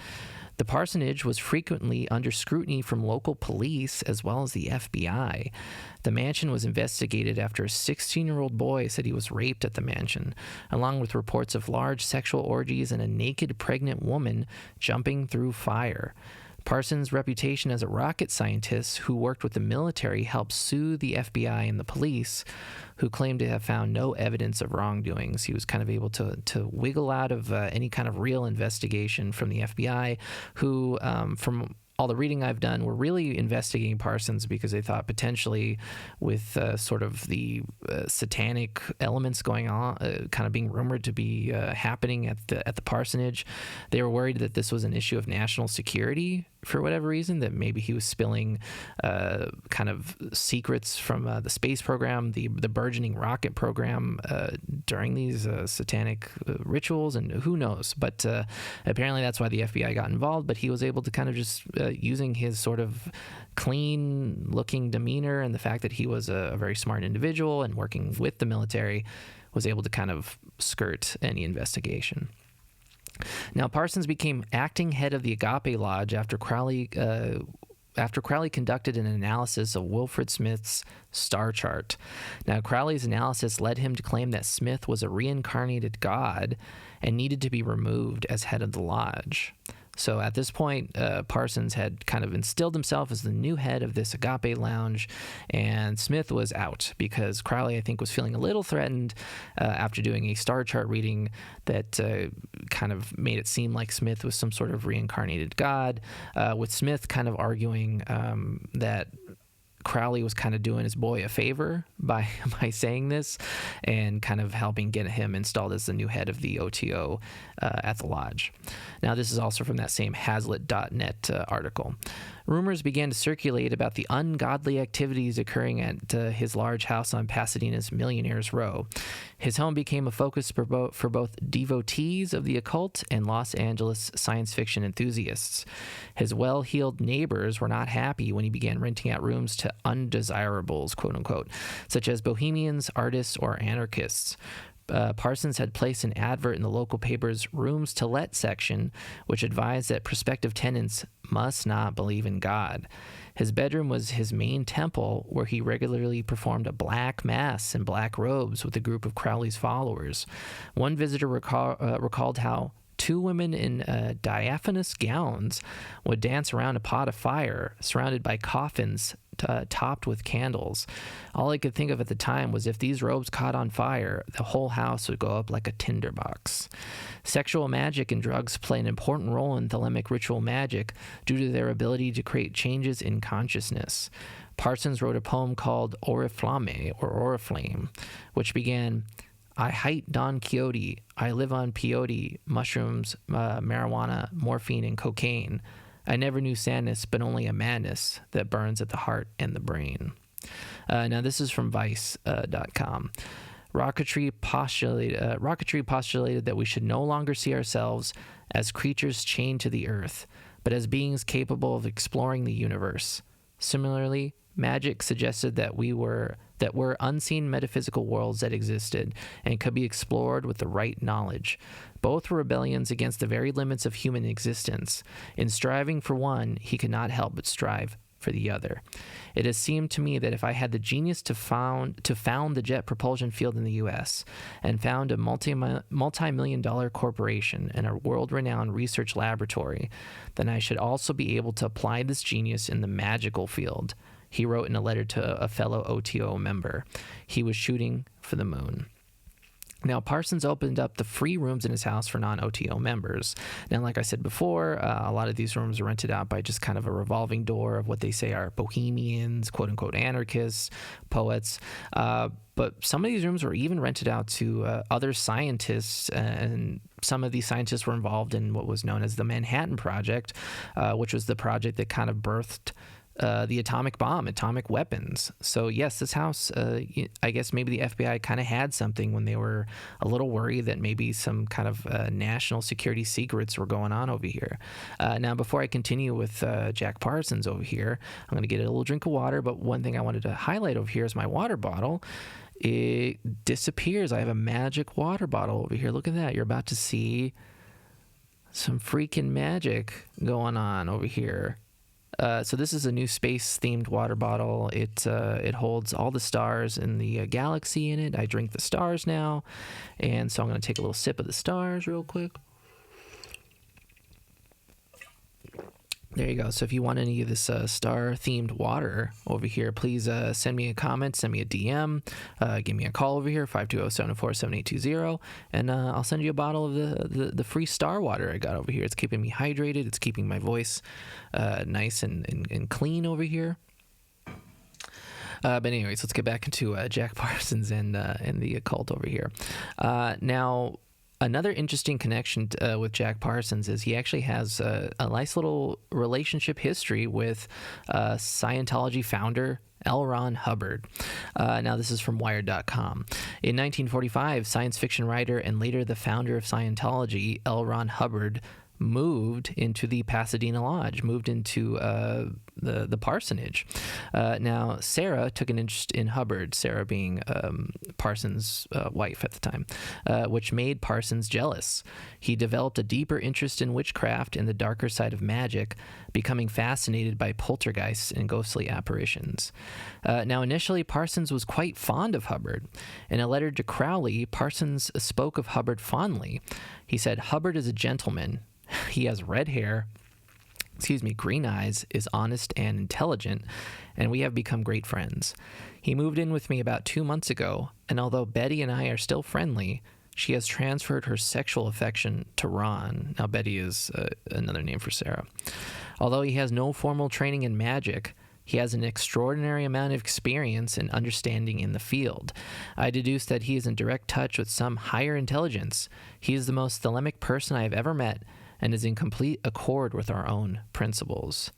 The parsonage was frequently under scrutiny from local police as well as the FBI. The mansion was investigated after a 16-year-old boy said he was raped at the mansion, along with reports of large sexual orgies and a naked pregnant woman jumping through fire. Parsons' reputation as a rocket scientist who worked with the military helped soothe the FBI and the police, who claimed to have found no evidence of wrongdoings. He was kind of able to wiggle out of any kind of real investigation from the FBI, who, from all the reading I've done, were really investigating Parsons because they thought potentially with sort of the satanic elements going on, kind of being rumored to be happening at the parsonage, they were worried that this was an issue of national security for whatever reason, that maybe he was spilling kind of secrets from the space program, the burgeoning rocket program during these satanic rituals, and who knows. But apparently that's why the FBI got involved, but he was able to kind of just, using his sort of clean-looking demeanor and the fact that he was a very smart individual and working with the military, was able to kind of skirt any investigation. Now, Parsons became acting head of the Agape Lodge after Crowley conducted an analysis of Wilfred Smith's star chart. Now, Crowley's analysis led him to claim that Smith was a reincarnated god and needed to be removed as head of the lodge. So at this point, Parsons had kind of instilled himself as the new head of this Agape Lounge, and Smith was out because Crowley, I think, was feeling a little threatened after doing a star chart reading that kind of made it seem like Smith was some sort of reincarnated god, with Smith kind of arguing that Crowley was kind of doing his boy a favor by saying this and kind of helping get him installed as the new head of the OTO at the lodge. Now, this is also from that same Hazlitt.net article. Rumors began to circulate about the ungodly activities occurring at his large house on Pasadena's Millionaires Row. His home became a focus for both devotees of the occult and Los Angeles science fiction enthusiasts. His well-heeled neighbors were not happy when he began renting out rooms to undesirables, quote-unquote, such as bohemians, artists, or anarchists. Parsons had placed an advert in the local paper's Rooms to Let section, which advised that prospective tenants must not believe in God. His bedroom was his main temple, where he regularly performed a black mass in black robes with a group of Crowley's followers. One visitor recalled how two women in diaphanous gowns would dance around a pot of fire surrounded by coffins topped with candles. All I could think of at the time was if these robes caught on fire, the whole house would go up like a tinderbox. Sexual magic and drugs play an important role in Thelemic ritual magic due to their ability to create changes in consciousness. Parsons wrote a poem called Oriflamme, or Oriflame, which began, I hate Don Quixote, I live on peyote, mushrooms, marijuana, morphine, and cocaine. I never knew sadness, but only a madness that burns at the heart and the brain. Now, this is from Vice.com. Rocketry postulated that we should no longer see ourselves as creatures chained to the earth, but as beings capable of exploring the universe. Similarly, magic suggested that were unseen metaphysical worlds that existed and could be explored with the right knowledge. Both were rebellions against the very limits of human existence. In striving for one, he could not help but strive for the other. It has seemed to me that if I had the genius to found the jet propulsion field in the U.S. and found a multi-million-dollar corporation and a world-renowned research laboratory, then I should also be able to apply this genius in the magical field, he wrote in a letter to a fellow OTO member. He was shooting for the moon. Now, Parsons opened up the free rooms in his house for non-OTO members. Now, like I said before, a lot of these rooms are rented out by just kind of a revolving door of what they say are bohemians, quote-unquote anarchists, poets. But some of these rooms were even rented out to other scientists, and some of these scientists were involved in what was known as the Manhattan Project, which was the project that kind of birthed the atomic bomb, atomic weapons. So yes, this house, I guess maybe the FBI kind of had something when they were a little worried that maybe some kind of national security secrets were going on over here. Now, before I continue with Jack Parsons over here, I'm going to get a little drink of water, but one thing I wanted to highlight over here is my water bottle. It disappears. I have a magic water bottle over here. Look at that. You're about to see some freaking magic going on over here. So this is a new space-themed water bottle. It holds all the stars in the galaxy in it. I drink the stars now, and so I'm going to take a little sip of the stars real quick. There you go. So if you want any of this star-themed water over here, please send me a comment, send me a DM, give me a call over here, 520-704-7820, and I'll send you a bottle of the free star water I got over here. It's keeping me hydrated. It's keeping my voice nice and clean over here. But anyways, let's get back into Jack Parsons and the occult over here. Now, another interesting connection with Jack Parsons is he actually has a nice little relationship history with Scientology founder L. Ron Hubbard. Now, this is from Wired.com. In 1945, science fiction writer and later the founder of Scientology, L. Ron Hubbard, moved into the Pasadena Lodge, moved into the parsonage. Now, Sarah took an interest in Hubbard, Sarah being Parsons' wife at the time, which made Parsons jealous. He developed a deeper interest in witchcraft and the darker side of magic, becoming fascinated by poltergeists and ghostly apparitions. Now, initially, Parsons was quite fond of Hubbard. In a letter to Crowley, Parsons spoke of Hubbard fondly. He said, "Hubbard is a gentleman. He has red hair, green eyes, is honest and intelligent, and we have become great friends. He moved in with me about 2 months ago, and although Betty and I are still friendly, she has transferred her sexual affection to Ron." Now, Betty is another name for Sarah. "Although he has no formal training in magic, he has an extraordinary amount of experience and understanding in the field. I deduce that he is in direct touch with some higher intelligence. He is the most Thelemic person I have ever met, and is in complete accord with our own principles."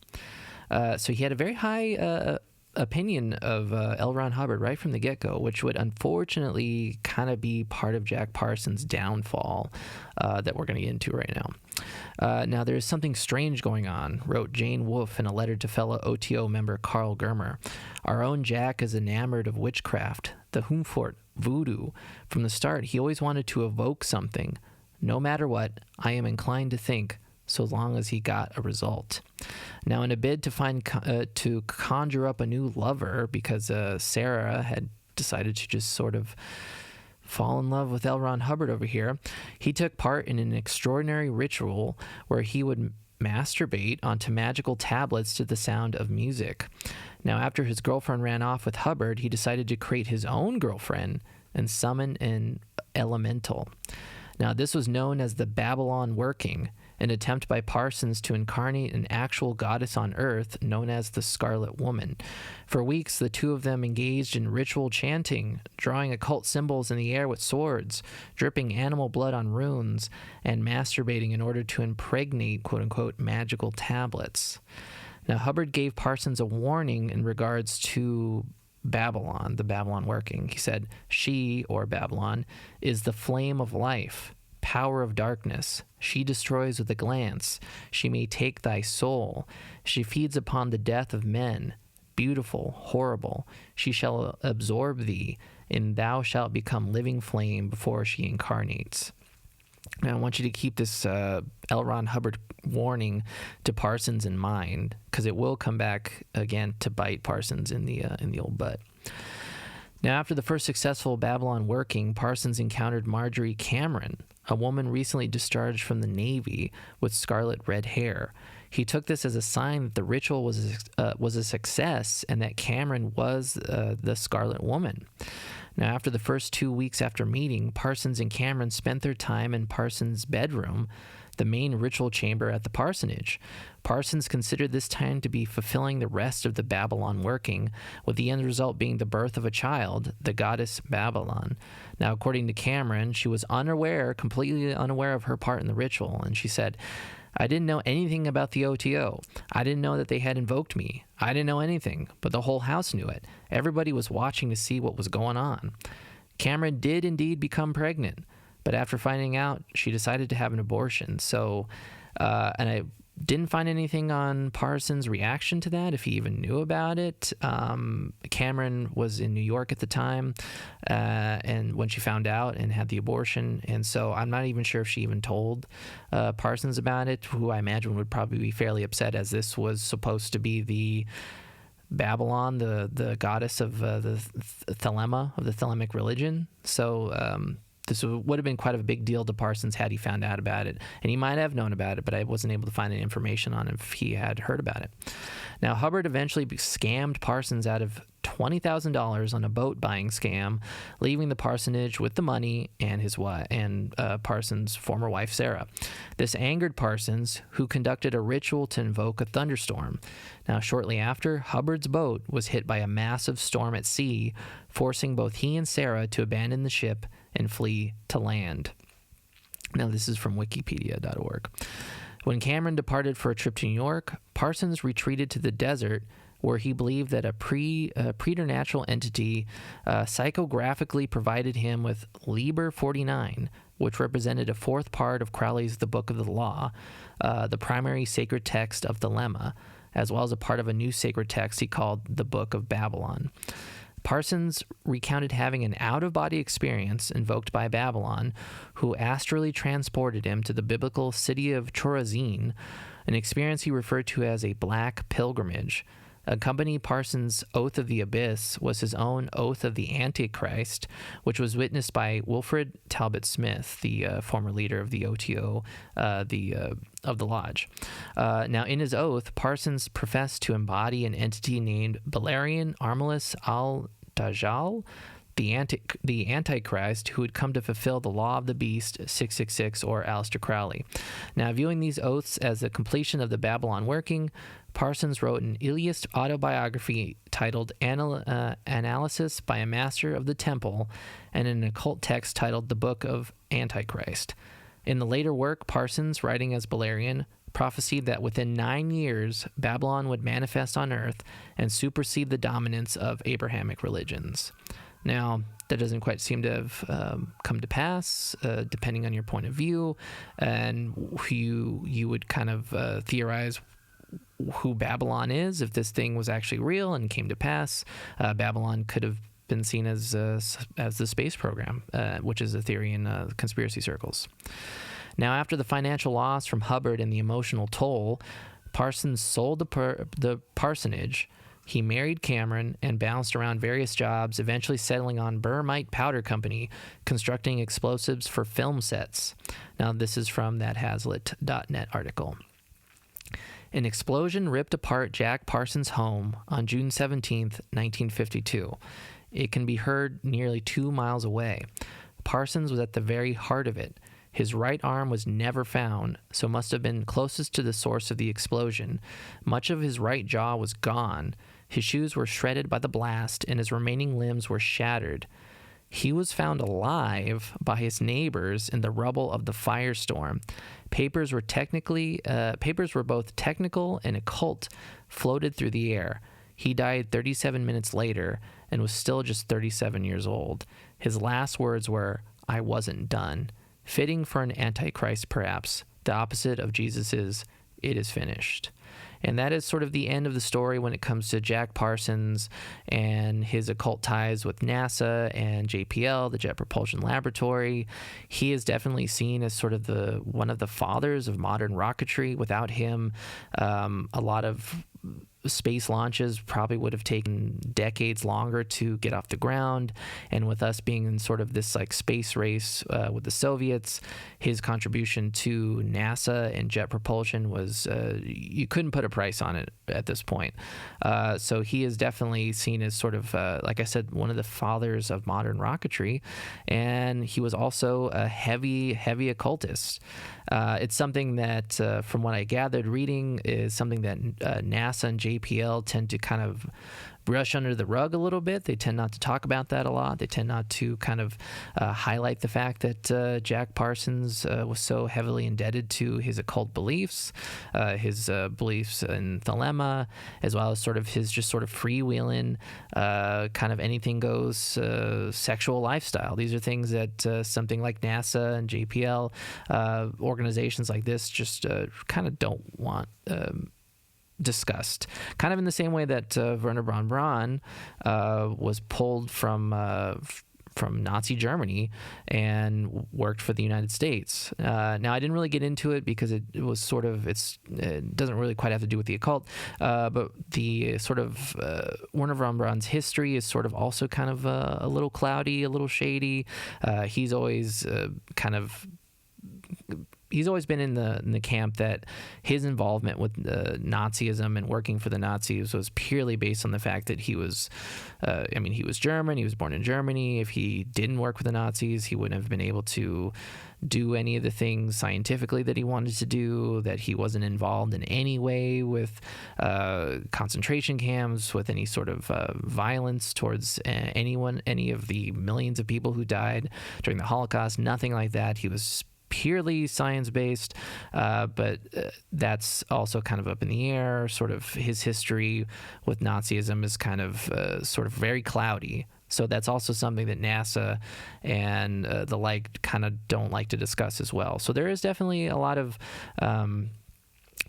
So he had a very high opinion of L. Ron Hubbard right from the get-go, which would unfortunately kind of be part of Jack Parsons' downfall that we're going to get into right now. Now, there's something strange going on, wrote Jane Wolfe in a letter to fellow OTO member Carl Germer. "Our own Jack is enamored of witchcraft, the Humfort, voodoo. From the start, he always wanted to evoke something. No matter what, I am inclined to think, so long as he got a result." Now, in a bid to conjure up a new lover, because Sarah had decided to just sort of fall in love with L. Ron Hubbard over here. He took part in an extraordinary ritual where he would masturbate onto magical tablets to the sound of music. Now, after his girlfriend ran off with Hubbard, he decided to create his own girlfriend and summon an elemental. Now, this was known as the Babylon Working, an attempt by Parsons to incarnate an actual goddess on Earth known as the Scarlet Woman. For weeks, the two of them engaged in ritual chanting, drawing occult symbols in the air with swords, dripping animal blood on runes, and masturbating in order to impregnate quote-unquote magical tablets. Now, Hubbard gave Parsons a warning in regards to Babylon, the Babylon Working. He said, "She, or Babylon, is the flame of life, power of darkness. She destroys with a glance. She may take thy soul. She feeds upon the death of men. Beautiful, horrible. She shall absorb thee, and thou shalt become living flame before she incarnates." Now, I want you to keep this L. Ron Hubbard warning to Parsons in mind, because it will come back again to bite Parsons in the old butt. Now, after the first successful Babylon Working, Parsons encountered Marjorie Cameron, a woman recently discharged from the Navy with scarlet red hair. He took this as a sign that the ritual was a success and that Cameron was the Scarlet Woman. Now, after the first 2 weeks after meeting, Parsons and Cameron spent their time in Parsons' bedroom, the main ritual chamber at the parsonage. Parsons considered this time to be fulfilling the rest of the Babylon Working, with the end result being the birth of a child, the goddess Babylon. Now, according to Cameron, she was completely unaware of her part in the ritual, and she said, "I didn't know anything about the OTO. I didn't know that they had invoked me. I didn't know anything, but the whole house knew it. Everybody was watching to see what was going on." Cameron did indeed become pregnant, but after finding out, she decided to have an abortion. So, and I didn't find anything on Parsons' reaction to that, if he even knew about it. Cameron was in New York at the time, and when she found out and had the abortion, and so I'm not even sure if she even told Parsons about it, who I imagine would probably be fairly upset, as this was supposed to be the Babylon, the goddess of the Thelema, of the Thelemic religion. So this would have been quite a big deal to Parsons had he found out about it. And he might have known about it, but I wasn't able to find any information on if he had heard about it. Now, Hubbard eventually scammed Parsons out of $20,000 on a boat buying scam, leaving the parsonage with the money and his wife and Parsons' former wife, Sarah. This angered Parsons, who conducted a ritual to invoke a thunderstorm. Now, shortly after, Hubbard's boat was hit by a massive storm at sea, forcing both he and Sarah to abandon the ship and flee to land. Now, this is from wikipedia.org. When Cameron departed for a trip to New York, Parsons retreated to the desert, where he believed that a preternatural entity psychographically provided him with Liber 49, which represented a fourth part of Crowley's The Book of the Law, the primary sacred text of Thelema, as well as a part of a new sacred text he called the Book of Babylon. Parsons recounted having an out-of-body experience invoked by Babylon, who astrally transported him to the biblical city of Chorazin, an experience he referred to as a black pilgrimage. Accompanying Parsons' Oath of the Abyss was his own Oath of the Antichrist, which was witnessed by Wilfred Talbot Smith, the former leader of the OTO, of the Lodge. Now, in his oath, Parsons professed to embody an entity named Beleriand Armilus al-Dajjal, the Antichrist, who would come to fulfill the law of the beast, 666, or Aleister Crowley. Now, viewing these oaths as the completion of the Babylon Working, Parsons wrote an Iliast autobiography titled Analysis by a Master of the Temple, and an occult text titled The Book of Antichrist. In the later work, Parsons, writing as Beleriand, prophesied that within 9 years, Babylon would manifest on Earth and supersede the dominance of Abrahamic religions. Now, that doesn't quite seem to have come to pass, depending on your point of view, and you would kind of theorize who Babylon is. If this thing was actually real and came to pass, Babylon could have been seen as the space program, which is a theory in conspiracy circles. Now, after the financial loss from Hubbard and the emotional toll, Parsons sold the parsonage He married Cameron and bounced around various jobs, eventually settling on Burmite Powder Company, constructing explosives for film sets. Now, this is from that Hazlitt.net article. An explosion ripped apart Jack Parsons' home on June 17th, 1952. It can be heard nearly 2 miles away. Parsons was at the very heart of it. His right arm was never found, so must have been closest to the source of the explosion. Much of his right jaw was gone. His shoes were shredded by the blast, and his remaining limbs were shattered. He was found alive by his neighbors in the rubble of the firestorm. Papers were both technical and occult, floated through the air. He died 37 minutes later and was still just 37 years old. His last words were, "I wasn't done." Fitting for an antichrist, perhaps. The opposite of Jesus's, "It is finished." And that is sort of the end of the story when it comes to Jack Parsons and his occult ties with NASA and JPL, the Jet Propulsion Laboratory. He is definitely seen as sort of one of the fathers of modern rocketry. Without him, a lot of space launches probably would have taken decades longer to get off the ground. And with us being in sort of this like space race with the Soviets, his contribution to NASA and jet propulsion was, you couldn't put a price on it at this point. So he is definitely seen as sort of, like I said, one of the fathers of modern rocketry. And he was also a heavy occultist. It's something that, from what I gathered reading, is something that NASA and JPL tend to kind of brush under the rug a little bit. They tend not to talk about that a lot. They tend not to kind of highlight the fact that Jack Parsons was so heavily indebted to his occult beliefs, his beliefs in Thelemic, as well as sort of his just sort of freewheeling, kind of anything goes sexual lifestyle. These are things that something like NASA and JPL, organizations like this, just kind of don't want discussed. Kind of in the same way that Werner von Braun was pulled from Nazi Germany and worked for the United States. Now, I didn't really get into it because it was sort of, it doesn't really quite have to do with the occult, but the sort of Werner von Braun's history is sort of also kind of a little cloudy, a little shady. He's always he's always been in the camp that his involvement with Nazism and working for the Nazis was purely based on the fact that he was, he was German. He was born in Germany. If he didn't work with the Nazis, he wouldn't have been able to do any of the things scientifically that he wanted to do, that he wasn't involved in any way with concentration camps, with any sort of violence towards any of the millions of people who died during the Holocaust, nothing like that. He was purely science-based, but that's also kind of up in the air. Sort of his history with Nazism is kind of sort of very cloudy. So that's also something that NASA and the like kind of don't like to discuss as well. So there is definitely a lot of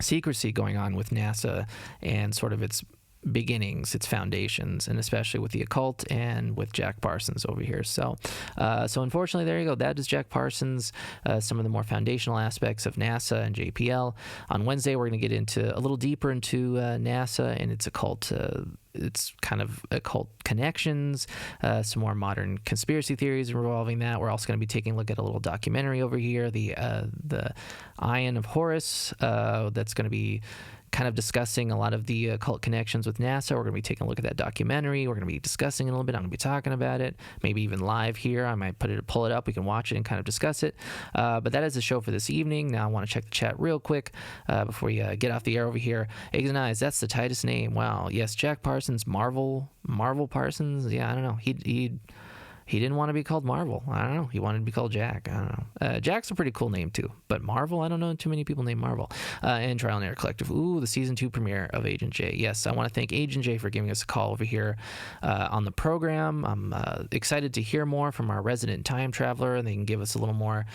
secrecy going on with NASA and sort of its beginnings, its foundations, and especially with the occult and with Jack Parsons over here. So unfortunately, there you go. That is Jack Parsons, some of the more foundational aspects of NASA and JPL. On Wednesday, we're going to get into a little deeper into NASA and its occult, its kind of occult connections, some more modern conspiracy theories involving that. We're also going to be taking a look at a little documentary over here, the Ion of Horus, that's going to be kind of discussing a lot of the occult connections with NASA. We're going to be taking a look at that documentary. We're going to be discussing it a little bit. I'm going to be talking about it, maybe even live here. I might pull it up. We can watch it and kind of discuss it. But that is the show for this evening. Now I want to check the chat real quick before we get off the air over here. Eggs and Eyes, that's the tightest name. Wow. Yes, Jack Parsons, Marvel Parsons. Yeah, I don't know. He didn't want to be called Marvel. I don't know. He wanted to be called Jack. I don't know. Jack's a pretty cool name, too. But Marvel, I don't know too many people named Marvel. And Trial and Error Collective. Ooh, the Season 2 premiere of Agent J. Yes, I want to thank Agent J for giving us a call over here on the program. I'm excited to hear more from our resident time traveler, and they can give us a little more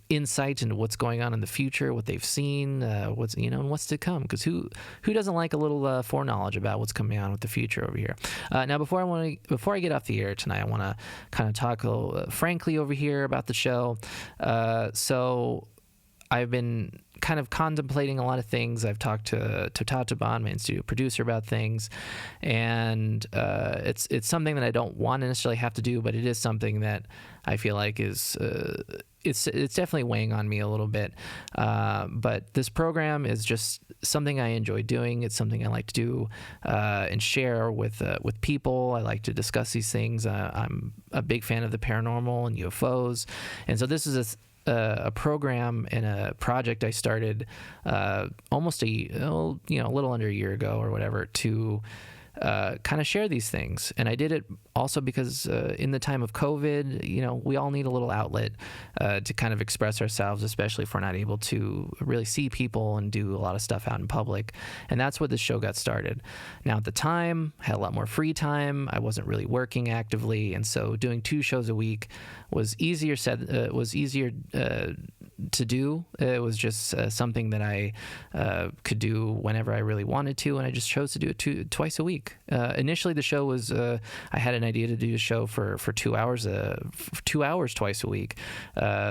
insight into what's going on in the future, what they've seen, and what's to come. Because who doesn't like a little foreknowledge about what's coming on with the future over here? Now, before I get off the air tonight, I want to kind of talk frankly over here about the show. So I've been kind of contemplating a lot of things. I've talked to Tataban, my studio producer, about things, and it's something that I don't want to necessarily have to do, but it is something that I feel like is it's definitely weighing on me a little bit. But this program is just something I enjoy doing. It's something I like to do and share with people. I like to discuss these things. I'm a big fan of the paranormal and UFOs, and so this is a program and a project I started almost a little under a year ago or whatever to kind of share these things. And I did it also because in the time of COVID, we all need a little outlet to kind of express ourselves, especially if we're not able to really see people and do a lot of stuff out in public. And that's what this show got started. Now, at the time, I had a lot more free time. I wasn't really working actively. And so doing 2 shows a week was easier to do. It was just something that I could do whenever I really wanted to, and I just chose to do it twice a week. Initially, the show was I had an idea to do a show for 2 hours, 2 hours twice a week.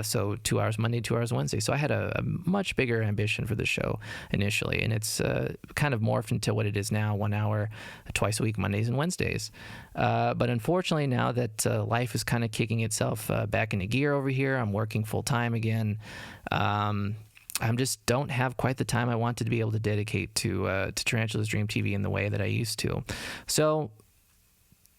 So 2 hours Monday, 2 hours Wednesday. So I had a much bigger ambition for the show initially, and it's kind of morphed into what it is now: 1 hour twice a week, Mondays and Wednesdays. But unfortunately, now that life is kind of kicking itself back into gear over here, I'm working full time again. I just don't have quite the time I wanted to be able to dedicate to Tarantula's Dream TV in the way that I used to. So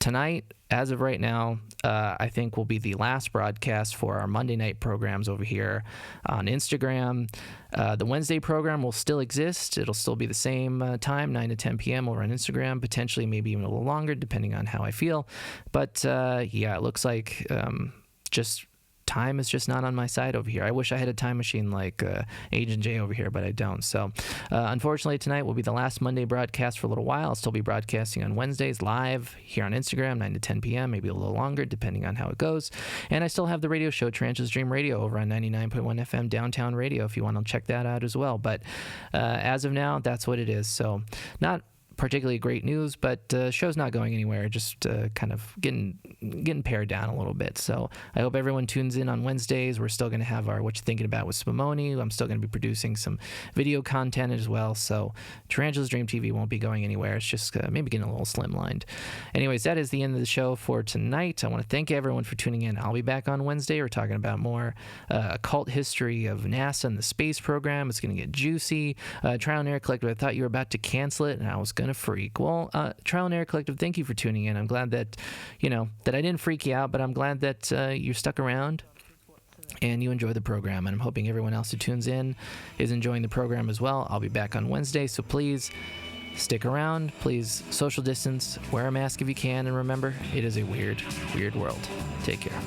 tonight, as of right now, I think will be the last broadcast for our Monday night programs over here on Instagram. The Wednesday program will still exist. It'll still be the same time, 9 to 10 p.m. over on Instagram, potentially maybe even a little longer, depending on how I feel. But it looks like just time is just not on my side over here. I wish I had a time machine like Agent J over here, but I don't. So unfortunately, tonight will be the last Monday broadcast for a little while. I'll still be broadcasting on Wednesdays live here on Instagram, 9 to 10 p.m., maybe a little longer, depending on how it goes. And I still have the radio show, Tarantula's Dream Radio, over on 99.1 FM Downtown Radio, if you want to check that out as well. But as of now, that's what it is. So not particularly great news, but show's not going anywhere, just kind of getting pared down a little bit. So I hope everyone tunes in on Wednesdays. We're still going to have our What You Thinking About with Spumoni. I'm still going to be producing some video content as well, so Tarantula's Dream TV won't be going anywhere. It's just maybe getting a little slimlined. Anyways, that is the end of the show for tonight. I want to thank everyone for tuning in. I'll be back on Wednesday. We're talking about more occult history of NASA and the space program. It's going to get juicy. Trial and Error Collective, I thought you were about to cancel it, and I was going to freak. Well, Trial and Error Collective, thank you for tuning in. I'm glad that, that I didn't freak you out, but I'm glad that you're stuck around and you enjoy the program. And I'm hoping everyone else who tunes in is enjoying the program as well. I'll be back on Wednesday, so please stick around. Please social distance, wear a mask if you can, and remember, it is a weird, weird world. Take care.